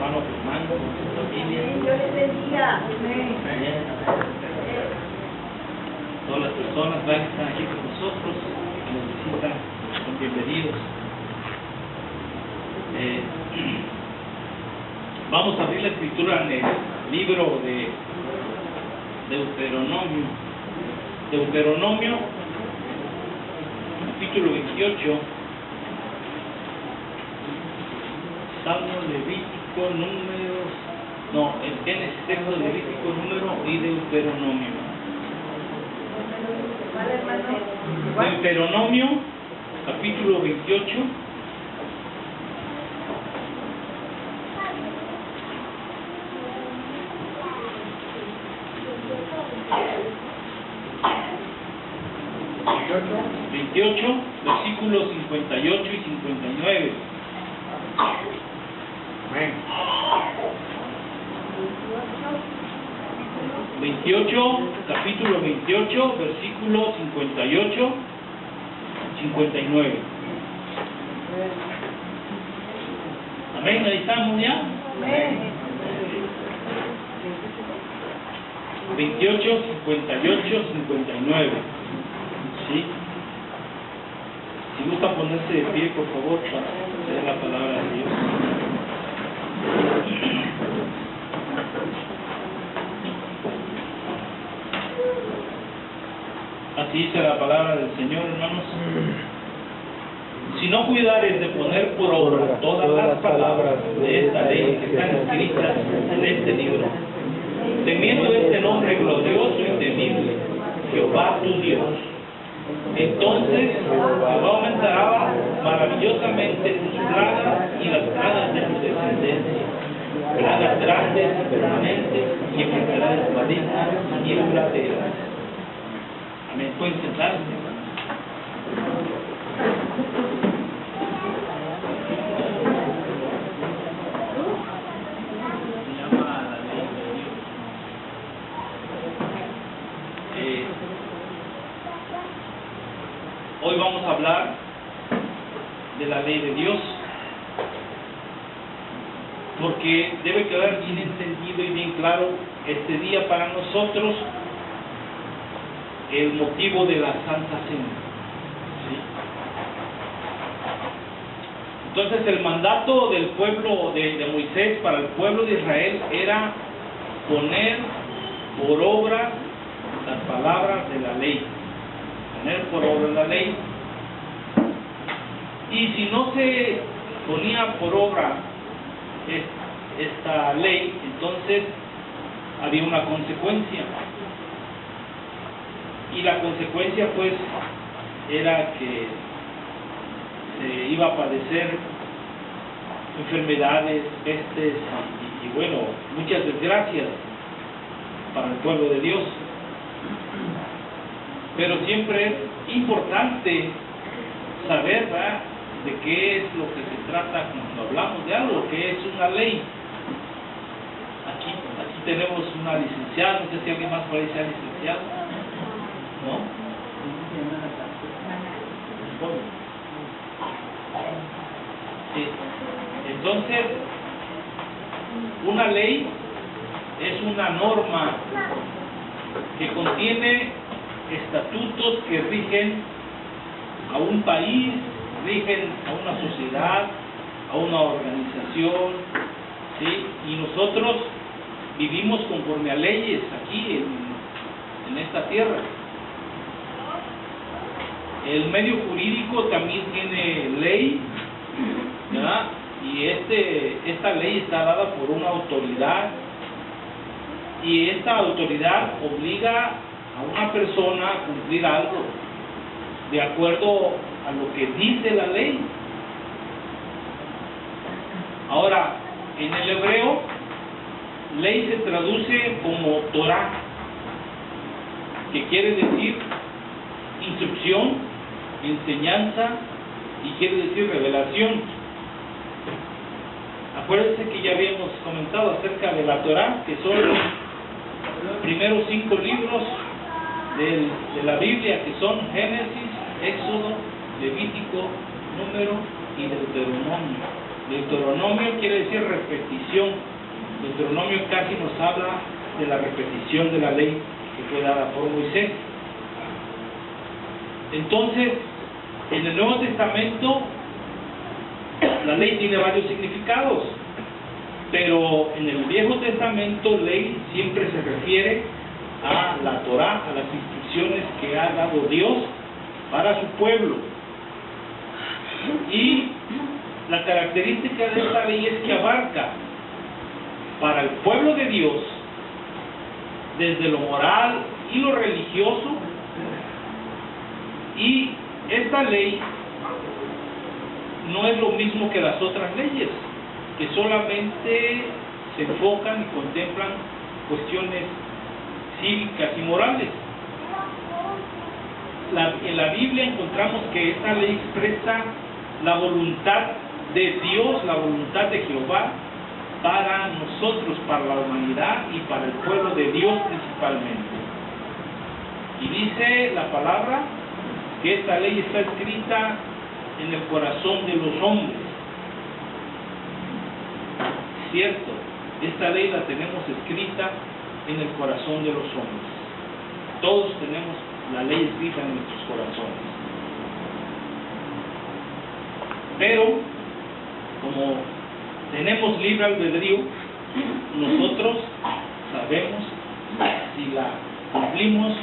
hermano Germán con su familia. Yo les bendiga. Amén. Todas las personas que están aquí con nosotros, que nos visitan, son bienvenidos. Vamos a abrir la escritura en el libro de Deuteronomio, capítulo 28, Salmo, Levítico, Números, no, el Génesis, Éxodo, Levítico, Número y Deuteronomio. Deuteronomio, capítulo 28. Versículos 58 y 59. Amén. 28, capítulo 28, versículos 58 y 59. Amén, ahí estamos ya. 28, 58, 59. ¿Sí? Si gusta ponerse de pie, por favor, para leer la palabra de Dios. Así dice la palabra del Señor, hermanos. Si no cuidares de poner por obra todas las palabras de esta ley que están escritas en este libro, temiendo este nombre glorioso y temible, Jehová tu Dios, entonces Jehová aumentará maravillosamente tus plagas y las plagas de tu descendencia, plagas grandes y permanentes y enfermedades malignas y duraderas. Amén. ¿Pueden sentarse? Se llama la ley de Dios. Hoy vamos a hablar de la ley de Dios, porque debe quedar bien entendido y bien claro este día para nosotros el motivo de la Santa Cena. ¿Sí? Entonces el mandato del pueblo de Moisés para el pueblo de Israel era poner por obra las palabras de la ley. Poner por obra la ley. Y si no se ponía por obra esta ley, entonces había una consecuencia. Y la consecuencia pues era que se iba a padecer enfermedades, pestes y bueno, muchas desgracias para el pueblo de Dios. Pero siempre es importante saber, ¿verdad?, de qué es lo que se trata cuando hablamos de algo, que es una ley. Aquí tenemos una licenciada, no sé si alguien más por ahí sea licenciado. ¿No? Sí. Entonces, una ley es una norma que contiene estatutos que rigen a un país, rigen a una sociedad, a una organización, ¿sí? Y nosotros vivimos conforme a leyes aquí en esta tierra. El medio jurídico también tiene ley, ¿verdad? Y esta ley está dada por una autoridad, y esta autoridad obliga a una persona a cumplir algo de acuerdo a lo que dice la ley. Ahora, en el hebreo, ley se traduce como Torah, que quiere decir instrucción, enseñanza y quiere decir revelación. Acuérdense que ya habíamos comentado acerca de la Torah, que son los primeros 5 libros de la Biblia, que son Génesis, Éxodo, Levítico, Número y Deuteronomio. Deuteronomio quiere decir repetición. Deuteronomio casi nos habla de la repetición de la ley que fue dada por Moisés. Entonces, en el Nuevo Testamento, la ley tiene varios significados, pero en el Viejo Testamento, ley siempre se refiere a la Torá, a las instrucciones que ha dado Dios para su pueblo. Y la característica de esta ley es que abarca para el pueblo de Dios, desde lo moral y lo religioso, y esta ley no es lo mismo que las otras leyes, que solamente se enfocan y contemplan cuestiones cívicas y morales. En la Biblia encontramos que esta ley expresa la voluntad de Dios, la voluntad de Jehová para nosotros, para la humanidad y para el pueblo de Dios principalmente. Y dice la palabra que esta ley está escrita en el corazón de los hombres. Cierto, esta ley la tenemos escrita en el corazón de los hombres. Todos tenemos la ley escrita en nuestros corazones. Pero, como tenemos libre albedrío, nosotros sabemos si la cumplimos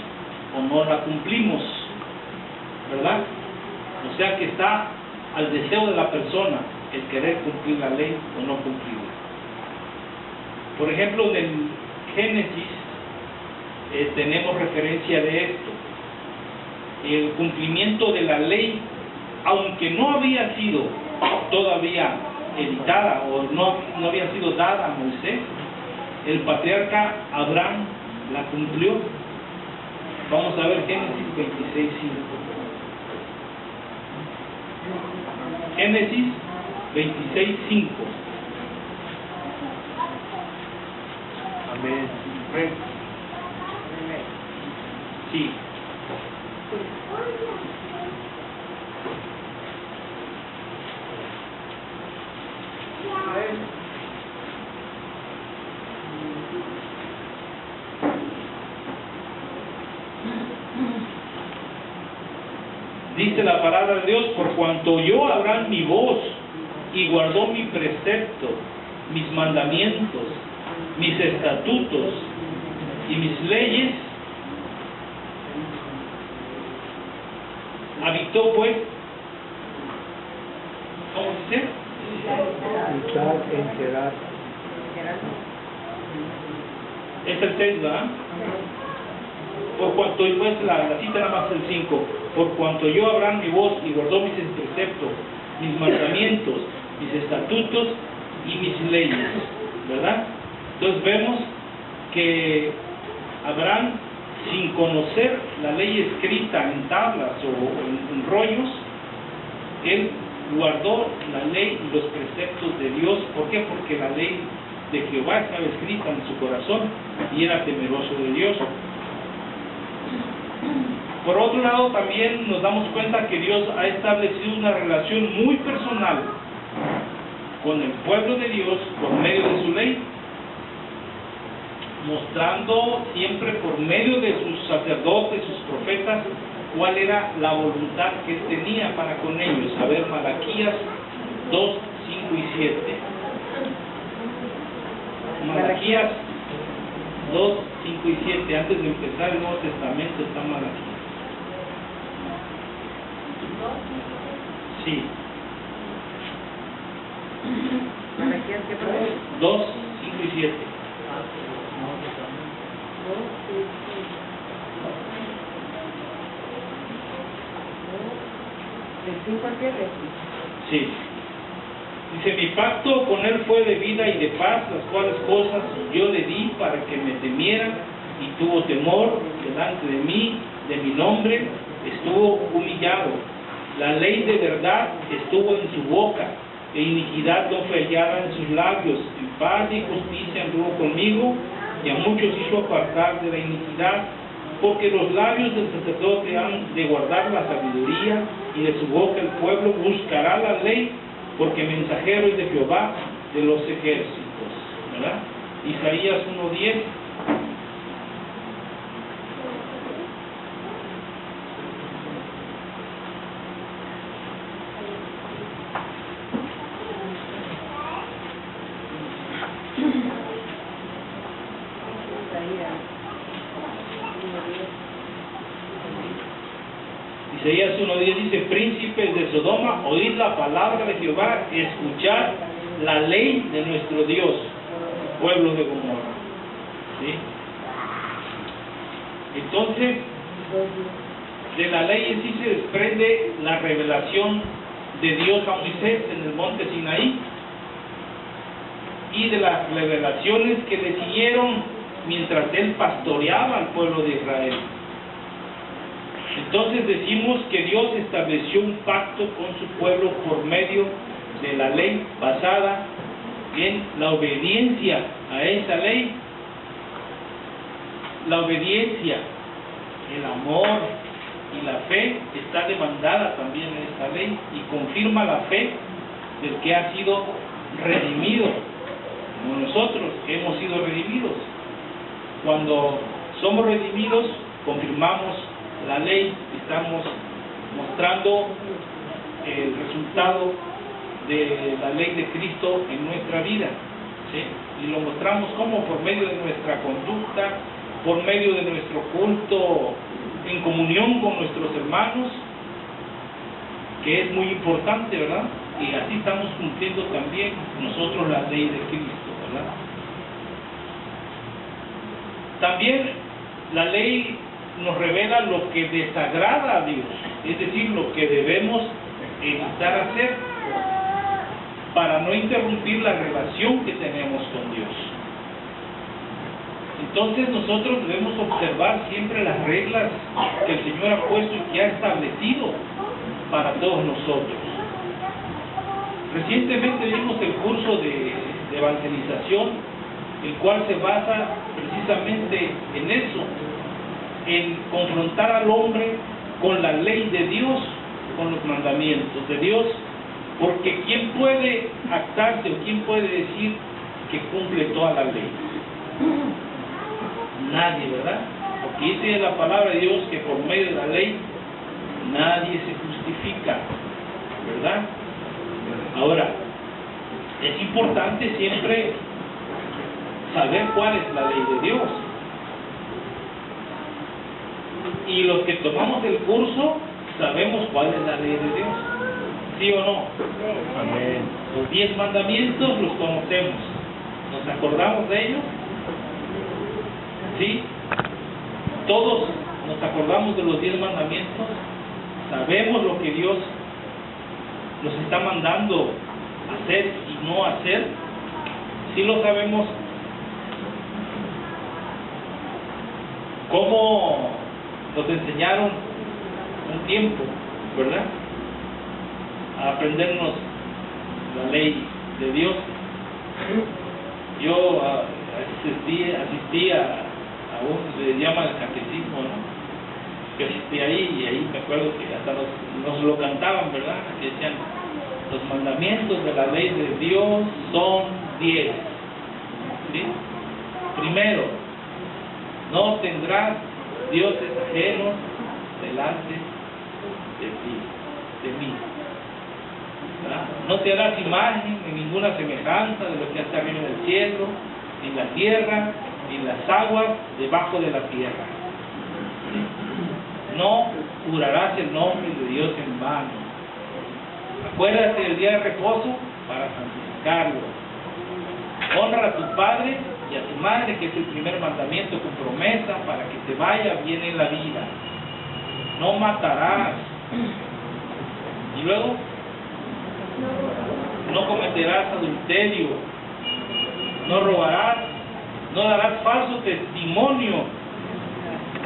o no la cumplimos, ¿verdad? O sea que está al deseo de la persona el querer cumplir la ley o no cumplirla. Por ejemplo, en el Génesis tenemos referencia de esto. El cumplimiento de la ley, aunque no había sido todavía editada o no había sido dada a Moisés, el patriarca Abraham la cumplió. Vamos a ver Génesis 26:5. Génesis 26:5. Amén. Sí. Dice la palabra de Dios: por cuanto oyó Abraham mi voz y guardó mi precepto, mis mandamientos, mis estatutos y mis leyes, habitó pues, ¿cómo dice? Es el 6, ¿verdad? Por cuanto, pues la cita nada más el 5, por cuanto yo Abraham mi voz y guardó mis preceptos, mis mandamientos, mis estatutos y mis leyes, ¿verdad? Entonces vemos que Abraham, sin conocer la ley escrita en tablas o en rollos, él guardó la ley y los preceptos de Dios. ¿Por qué? Porque la ley de Jehová estaba escrita en su corazón y era temeroso de Dios. Por otro lado, también nos damos cuenta que Dios ha establecido una relación muy personal con el pueblo de Dios por medio de su ley, mostrando siempre por medio de sus sacerdotes, sus profetas, cuál era la voluntad que él tenía para con ellos. A ver, Malaquías 2, 5 y 7. Malaquías 2, 5 y 7. Antes de empezar el Nuevo Testamento está Malaquías. Sí. Malaquías, ¿qué pasa? 2, 5 y 7. ¿El 5 al 7? Sí. Dice: mi pacto con él fue de vida y de paz, las cuales cosas yo le di para que me temiera, y tuvo temor delante de mí, de mi nombre, estuvo humillado. La ley de verdad estuvo en su boca, e iniquidad no fue hallada en sus labios. En paz y justicia anduvo conmigo, y a muchos hizo apartar de la iniquidad, porque los labios del sacerdote han de guardar la sabiduría, y de su boca el pueblo buscará la ley, porque mensajero es de Jehová de los ejércitos, ¿verdad? Isaías 1:10. Isaías 1:10 dice: príncipes de Sodoma, oíd la palabra de Jehová, escuchad la ley de nuestro Dios, pueblo de Gomorra. ¿Sí? Entonces, de la ley en sí se desprende la revelación de Dios a Moisés en el monte Sinaí y de las revelaciones que le siguieron mientras él pastoreaba al pueblo de Israel. Entonces decimos que Dios estableció un pacto con su pueblo por medio de la ley basada en la obediencia a esa ley. La obediencia, el amor y la fe está demandada también en esta ley y confirma la fe del que ha sido redimido, como nosotros hemos sido redimidos. Cuando somos redimidos, confirmamos la ley, estamos mostrando el resultado de la ley de Cristo en nuestra vida, ¿sí? Y lo mostramos como por medio de nuestra conducta, por medio de nuestro culto en comunión con nuestros hermanos, que es muy importante, ¿verdad? Y así estamos cumpliendo también nosotros la ley de Cristo, ¿verdad? También la ley nos revela lo que desagrada a Dios, es decir, lo que debemos evitar hacer para no interrumpir la relación que tenemos con Dios. Entonces nosotros debemos observar siempre las reglas que el Señor ha puesto y que ha establecido para todos nosotros. Recientemente dimos el curso de evangelización, el cual se basa precisamente en eso, en confrontar al hombre con la ley de Dios, con los mandamientos de Dios, porque ¿quién puede actarse o quién puede decir que cumple toda la ley? Nadie, ¿verdad? Porque dice la palabra de Dios que por medio de la ley nadie se justifica, ¿verdad? Ahora, es importante siempre saber cuál es la ley de Dios. Y los que tomamos el curso sabemos cuál es la ley de Dios, ¿sí o no? Amén. Los 10 mandamientos los conocemos, ¿nos acordamos de ellos? ¿Sí? Todos nos acordamos de los 10 mandamientos, sabemos lo que Dios nos está mandando hacer y no hacer, ¿sí lo sabemos? ¿Cómo nos enseñaron un tiempo, verdad? A aprendernos la ley de Dios. Yo asistí a un, se llama el catecismo, ¿no? Que asistí ahí y ahí me acuerdo que hasta nos lo cantaban, ¿verdad? Que decían, los mandamientos de la ley de Dios son 10. ¿Sí? Primero, no tendrás dioses ajenos delante de ti, de mí. ¿Verdad? No te harás imagen ni ninguna semejanza de lo que está arriba en el cielo, ni en la tierra, ni en las aguas debajo de la tierra. ¿Sí? No jurarás el nombre de Dios en vano. Acuérdate del día de reposo para santificarlo. Honra a tu padre y a tu madre, que es el primer mandamiento con promesa para que te vaya bien en la vida. No matarás. Y luego, no cometerás adulterio, no robarás, no darás falso testimonio,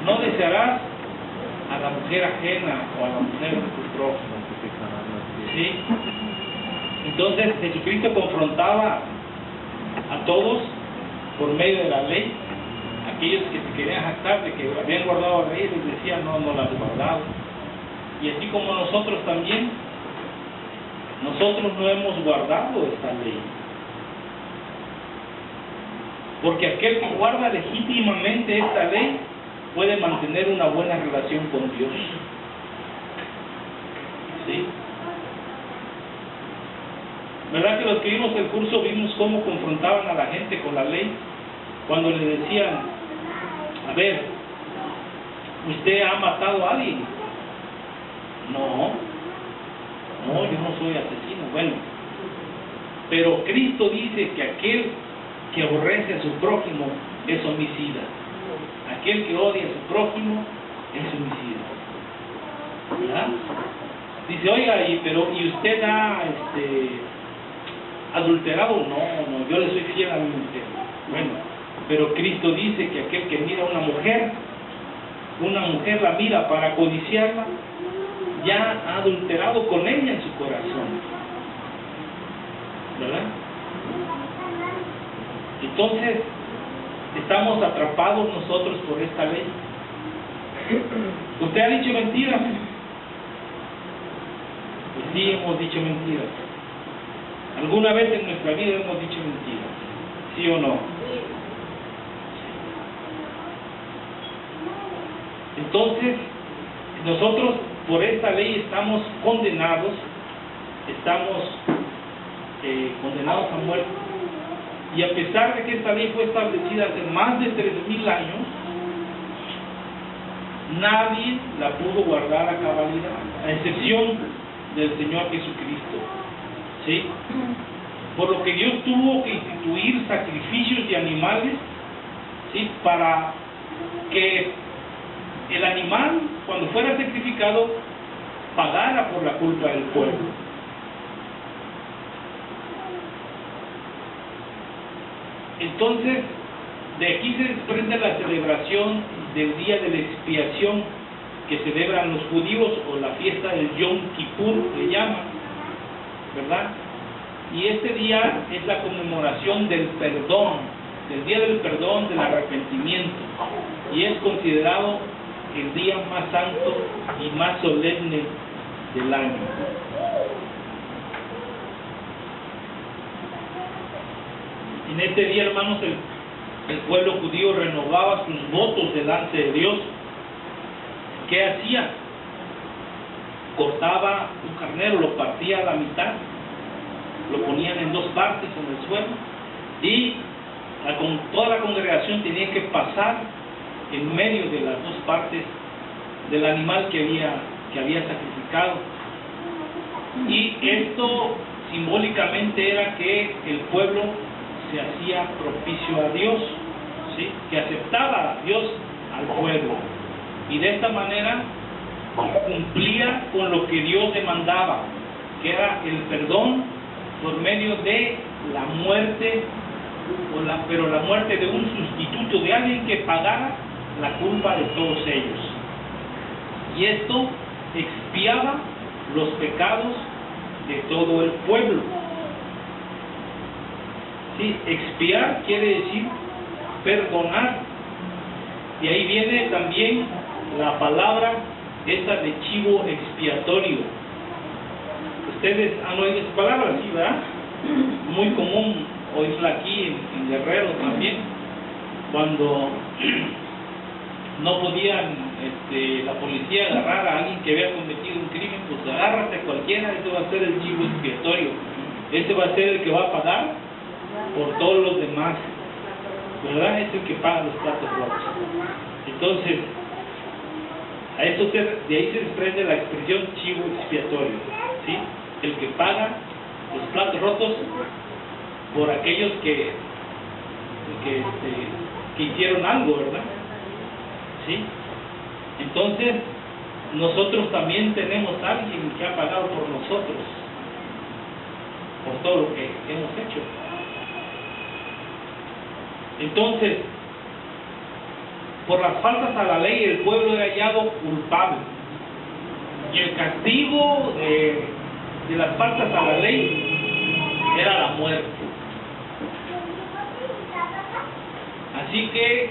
no desearás a la mujer ajena o a la mujer de tu prójimo. ¿Sí? Entonces Jesucristo confrontaba a todos por medio de la ley. Aquellos que se querían jactar de que habían guardado la ley, les decía, no la has guardado. Y así como nosotros también nosotros no hemos guardado esta ley. Porque aquel que guarda legítimamente esta ley puede mantener una buena relación con Dios. ¿Sí? ¿Verdad que los que vimos el curso vimos cómo confrontaban a la gente con la ley? Cuando le decían, a ver, ¿usted ha matado a alguien? No, yo no soy asesino. Bueno, pero Cristo dice que aquel que aborrece a su prójimo es homicida. Aquel que odia a su prójimo es homicida. ¿Verdad? Dice, oiga, ¿y usted ha adulterado? No, yo le soy fiel a mi mujer. Bueno, pero Cristo dice que aquel que mira a una mujer la mira para codiciarla, ya ha adulterado con ella en su corazón. ¿Verdad? Entonces, estamos atrapados nosotros por esta ley. ¿Usted ha dicho mentiras? Pues sí, hemos dicho mentiras. ¿Alguna vez en nuestra vida hemos dicho mentiras? ¿Sí o no? Entonces, nosotros por esta ley estamos condenados, condenados a muerte. Y a pesar de que esta ley fue establecida hace más de 3,000 años, nadie la pudo guardar a cabalidad, a excepción del Señor Jesucristo. ¿Sí? Por lo que Dios tuvo que instituir sacrificios de animales, ¿sí? Para que el animal, cuando fuera sacrificado, pagara por la culpa del pueblo. Entonces, de aquí se desprende la celebración del día de la expiación que celebran los judíos, o la fiesta del Yom Kippur, le llaman, ¿verdad? Y este día es la conmemoración del perdón, del día del perdón, del arrepentimiento, y es considerado el día más santo y más solemne del año. En este día, hermanos, el pueblo judío renovaba sus votos delante de Dios. ¿Qué hacía? Cortaba un carnero, lo partía a la mitad, lo ponían en dos partes en el suelo, y toda la congregación tenía que pasar en medio de las dos partes del animal que había sacrificado. Y esto simbólicamente era que el pueblo se hacía propicio a Dios, ¿sí? Que aceptaba a Dios al pueblo, y de esta manera cumplía con lo que Dios demandaba, que era el perdón por medio de la muerte, pero la muerte de un sustituto, de alguien que pagara la culpa de todos ellos. Y esto expiaba los pecados de todo el pueblo. Sí, expiar quiere decir perdonar. Y ahí viene también la palabra esa de chivo expiatorio. Ustedes han oído esa palabra, ¿sí, verdad? Muy común oírla aquí en Guerrero también, cuando no podían la policía agarrar a alguien que había cometido un crimen, pues agárrate a cualquiera, ese va a ser el chivo expiatorio, ese va a ser el que va a pagar por todos los demás, ¿verdad? Es el que paga los platos rotos. Entonces, de ahí se desprende la expresión chivo expiatorio, ¿sí? El que paga los platos rotos por aquellos que hicieron algo, ¿verdad? ¿Sí? Entonces, nosotros también tenemos a alguien que ha pagado por nosotros, por todo lo que hemos hecho. Entonces, por las faltas a la ley, el pueblo era hallado culpable, y el castigo de las faltas a la ley era la muerte. Así que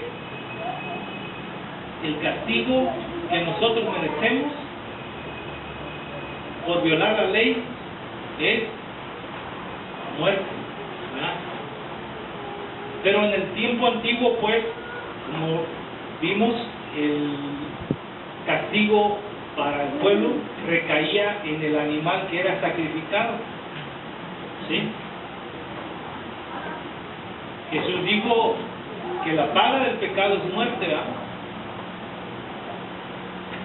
el castigo que nosotros merecemos por violar la ley es muerte, ¿verdad? Pero en el tiempo antiguo, pues, como vimos, el castigo para el pueblo recaía en el animal que era sacrificado, ¿sí? Jesús dijo que la paga del pecado es muerte, ¿verdad?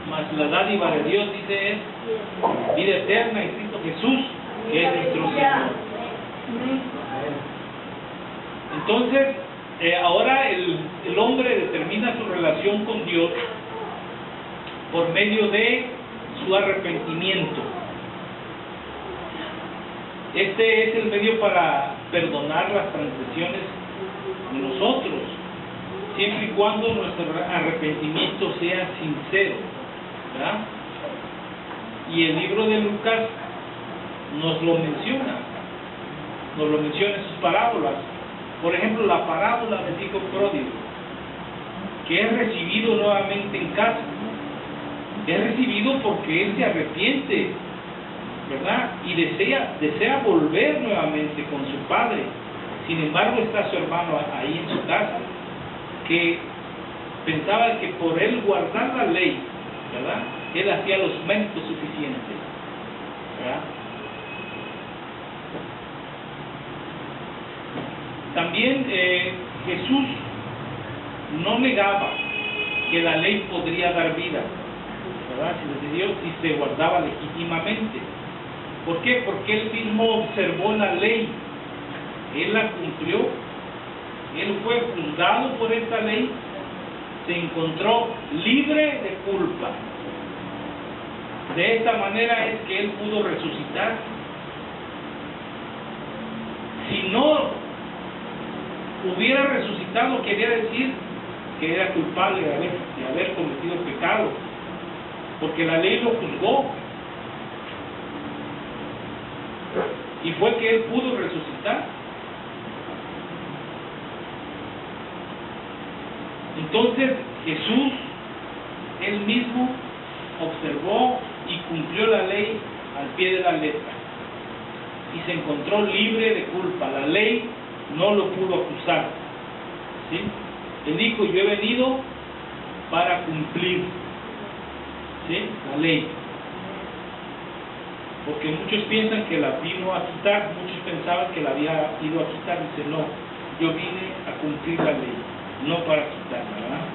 Mas la dádiva de Dios, dice, es vida eterna en Cristo Jesús, que es nuestro Señor. Entonces, ahora el hombre determina su relación con Dios por medio de su arrepentimiento. Este es el medio para perdonar las transgresiones de nosotros, siempre y cuando nuestro arrepentimiento sea sincero, ¿verdad? Y el libro de Lucas nos lo menciona en sus parábolas. Por ejemplo, la parábola del hijo pródigo, que es recibido nuevamente en casa. Es recibido porque él se arrepiente, ¿verdad? Y desea volver nuevamente con su padre. Sin embargo, está su hermano ahí en su casa, que pensaba que por él guardar la ley, ¿verdad?, él hacía los méritos suficientes, ¿verdad? También Jesús no negaba que la ley podría dar vida, ¿verdad?, si se guardaba legítimamente. ¿Por qué? Porque él mismo observó la ley, él la cumplió, él fue juzgado por esta ley, se encontró libre de culpa. De esta manera es que él pudo resucitar. Si no hubiera resucitado, quería decir que era culpable de haber cometido pecado, porque la ley lo juzgó, y fue que él pudo resucitar. Entonces Jesús, él mismo, observó y cumplió la ley al pie de la letra, y se encontró libre de culpa. La ley no lo pudo acusar, ¿sí? Él dijo: yo he venido para cumplir, ¿sí?, la ley. Porque muchos piensan que la vino a quitar, muchos pensaban que la había ido a quitar. Dice: no, yo vine a cumplir la ley, no para quitarla, ¿verdad?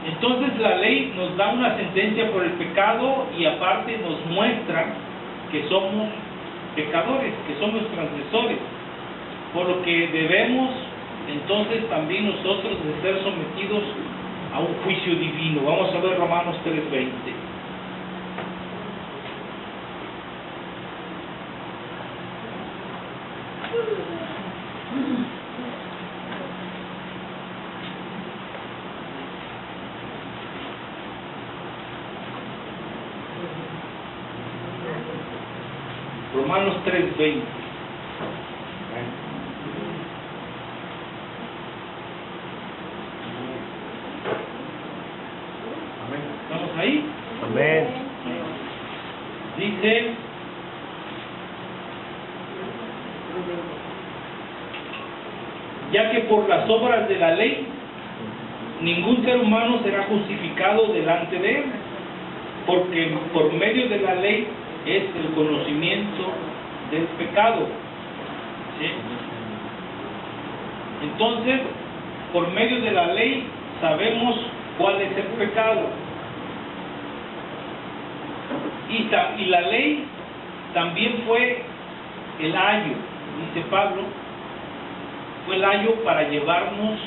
Entonces la ley nos da una sentencia por el pecado, y aparte nos muestra que somos pecadores, que somos transgresores, por lo que debemos entonces también nosotros de ser sometidos a un juicio divino. Vamos a ver Romanos 3:20. Romanos 3:20. ¿Estamos ahí? Amén. Dice: ya que por las obras de la ley ningún ser humano será justificado delante de él, porque por medio de la ley es el conocimiento del pecado, ¿sí? Entonces, por medio de la ley sabemos cuál es el pecado, y la ley también fue el ayo, dice Pablo, fue el ayo para llevarnos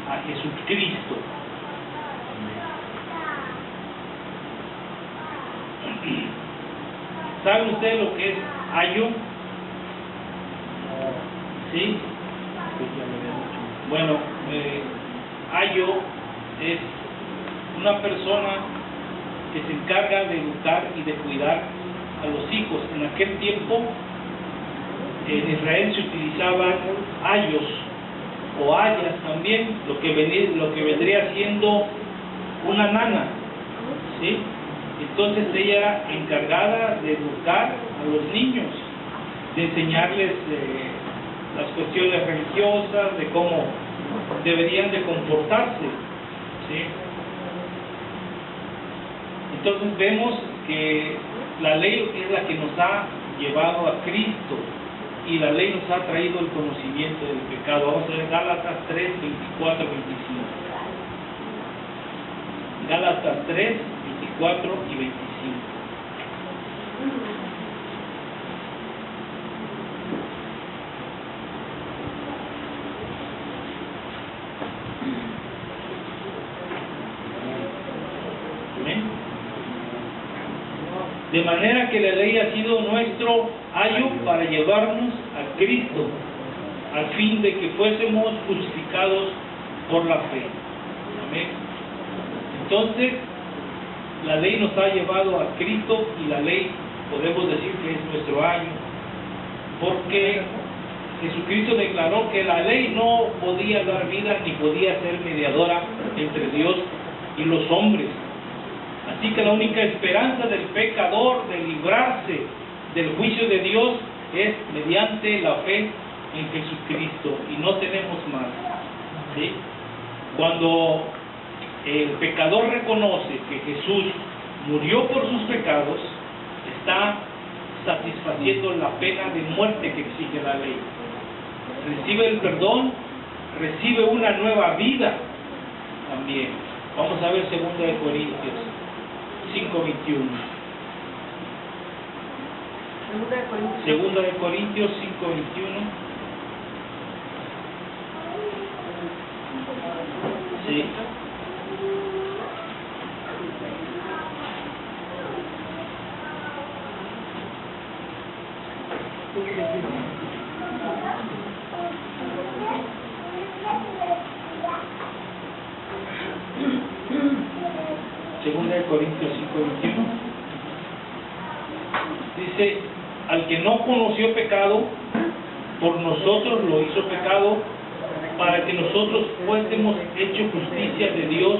a Jesucristo. ¿Saben ustedes lo que es ayo? ¿Sí? Bueno, ayo es una persona que se encarga de educar y de cuidar a los hijos. En aquel tiempo en Israel se utilizaban ayos o ayas también, lo que vendría siendo una nana, ¿sí? Entonces ella era encargada de educar a los niños, de enseñarles las cuestiones religiosas, de cómo deberían de comportarse, ¿sí? Entonces vemos que la ley es la que nos ha llevado a Cristo y la ley nos ha traído el conocimiento del pecado. Vamos a ver Gálatas 3, 24, 25. Gálatas 3, 24 y 25. De manera que la ley ha sido nuestro ayo para llevarnos a Cristo, al fin de que fuésemos justificados por la fe. Amén. Entonces, la ley nos ha llevado a Cristo y la ley podemos decir que es nuestro ayo, porque Jesucristo declaró que la ley no podía dar vida ni podía ser mediadora entre Dios y los hombres. Así que la única esperanza del pecador de librarse del juicio de Dios es mediante la fe en Jesucristo, y no tenemos más, ¿sí? Cuando el pecador reconoce que Jesús murió por sus pecados, está satisfaciendo la pena de muerte que exige la ley. Recibe el perdón, recibe una nueva vida también. Vamos a ver 2 de Corintios 5:21. 2 de Corintios 5:21. Sí. Segunda de Corintios 5:21 dice: al que no conoció pecado, por nosotros lo hizo pecado, para que nosotros fuésemos hecho justicia de Dios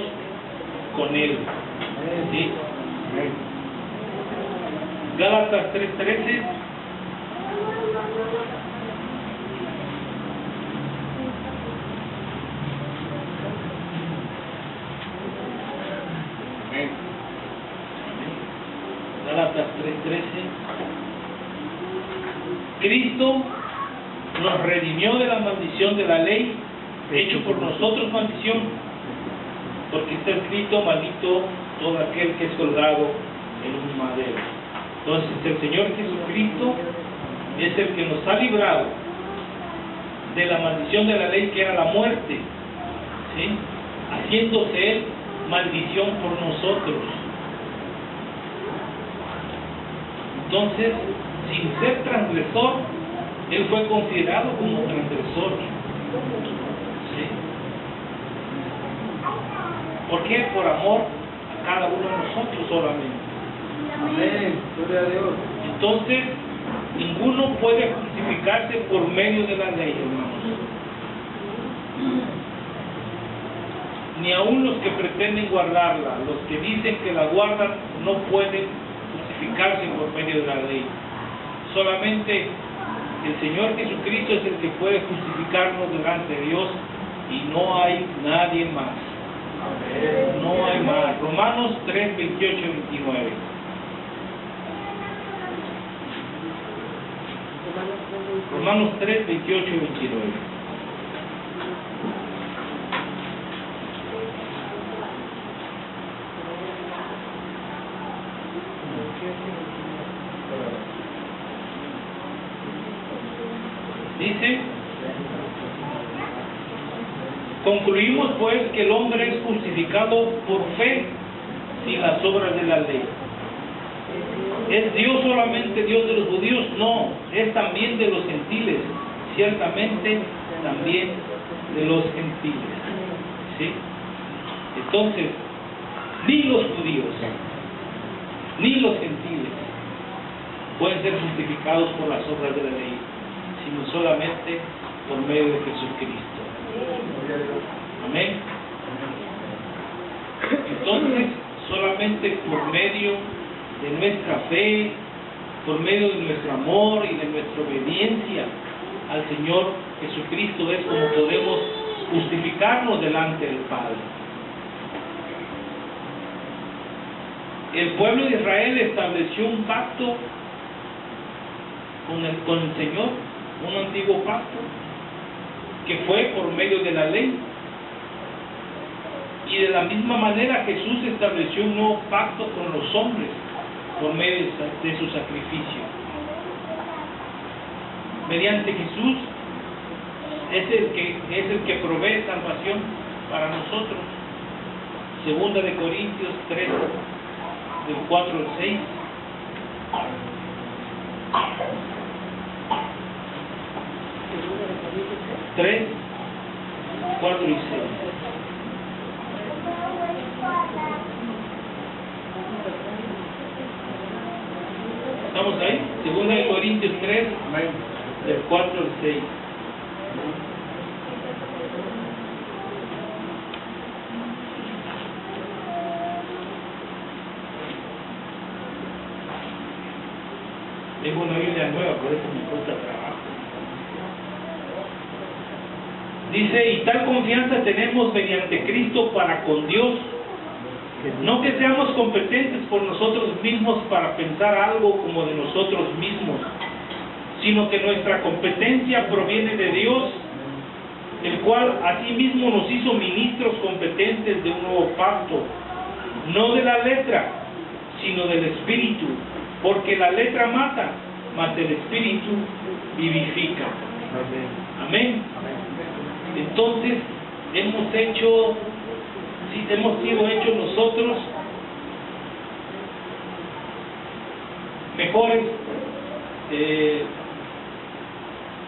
con él. ¿Sí? Gálatas 3:13. Gálatas 3:13. Cristo nos redimió de la maldición de la ley, hecho por nosotros maldición, porque está escrito: maldito todo aquel que es colgado en un madero. Entonces el Señor Jesucristo es el que nos ha librado de la maldición de la ley, que era la muerte, ¿sí? Haciéndose Él maldición por nosotros. Entonces, sin ser transgresor, Él fue considerado como transgresor. ¿Sí? ¿Por qué? Por amor a cada uno de nosotros solamente. Amén. Gloria a Dios. Entonces, ninguno puede justificarse por medio de la ley, hermanos. Ni aun los que pretenden guardarla, los que dicen que la guardan, no pueden justificarse por medio de la ley. Solamente el Señor Jesucristo es el que puede justificarnos delante de Dios, y no hay nadie más. No hay más. Romanos 3, 28, 29. Romanos 3, 28 y 29. Dice: concluimos pues que el hombre es justificado por fe sin las obras de la ley. ¿Es Dios solamente Dios de los judíos? No, es también de los gentiles, ciertamente también de los gentiles. ¿Sí? Entonces, ni los judíos, ni los gentiles pueden ser justificados por las obras de la ley, sino solamente por medio de Jesucristo. Amén. Entonces, solamente solamente por medio de nuestra fe, por medio de nuestro amor y de nuestra obediencia al Señor Jesucristo es como podemos justificarnos delante del Padre. El pueblo de Israel estableció un pacto con el Señor, un antiguo pacto, que fue por medio de la ley. Y de la misma manera Jesús estableció un nuevo pacto con los hombres por medio de su sacrificio. Mediante Jesús es el que provee salvación para nosotros. Segunda de Corintios 3, del 4 al 6. Seguro de Corintios 3, 4 y 6. ¿Estamos ahí? Segunda de Corintios 3, del 4 al 6. Tengo una Biblia nueva, por eso me cuesta trabajo. Dice, y tal confianza tenemos mediante Cristo para con Dios, no que seamos competentes por nosotros mismos para pensar algo como de nosotros mismos, sino que nuestra competencia proviene de Dios, el cual asimismo nos hizo ministros competentes de un nuevo pacto, no de la letra, sino del Espíritu, porque la letra mata, mas el Espíritu vivifica. Amén. Entonces, hemos sido hechos nosotros mejores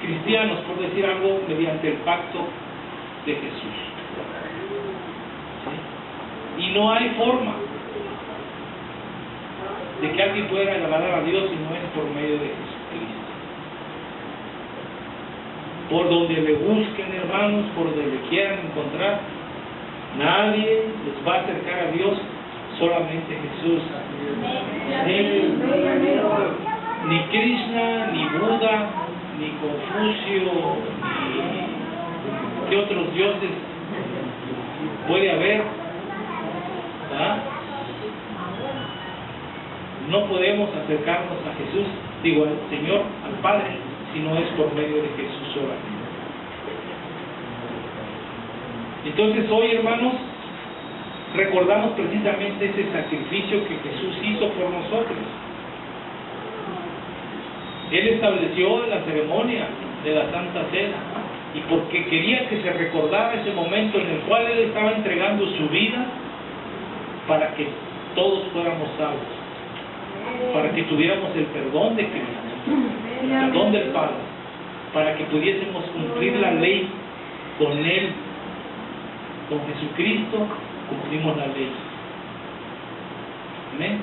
cristianos, por decir algo, mediante el pacto de Jesús. ¿Sí? Y no hay forma de que alguien pueda agradar a Dios si no es por medio de Jesucristo. Por donde le busquen, hermanos, por donde le quieran encontrar, nadie les va a acercar a Dios, solamente Jesús. Ni Krishna, ni Buda, ni Confucio, ni qué otros dioses puede haber. ¿Ah? No podemos acercarnos a Jesús, digo al Señor, al Padre, si no es por medio de Jesús solamente. Entonces hoy, hermanos, recordamos precisamente ese sacrificio que Jesús hizo por nosotros. Él estableció la ceremonia de la Santa Cena, y porque quería que se recordara ese momento en el cual Él estaba entregando su vida para que todos fuéramos salvos, para que tuviéramos el perdón de Cristo, el perdón del Padre, para que pudiésemos cumplir la ley con Él. Con Jesucristo cumplimos la ley. Amén.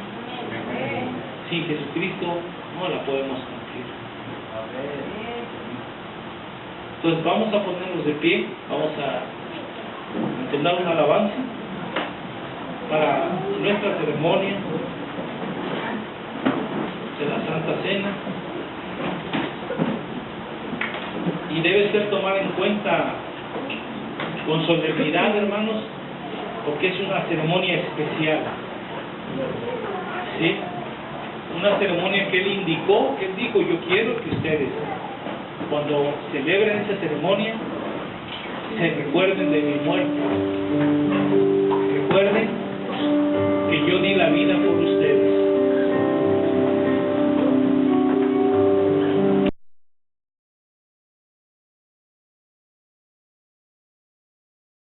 Sin Jesucristo no la podemos cumplir. Entonces vamos a ponernos de pie, vamos a entonar una alabanza para nuestra ceremonia de la Santa Cena, y debe ser tomada en cuenta con solemnidad, hermanos, porque es una ceremonia especial. ¿Sí? Una ceremonia que Él indicó, que Él dijo, yo quiero que ustedes, cuando celebren esa ceremonia, se recuerden de mi muerte. Recuerden que yo di la vida por ustedes.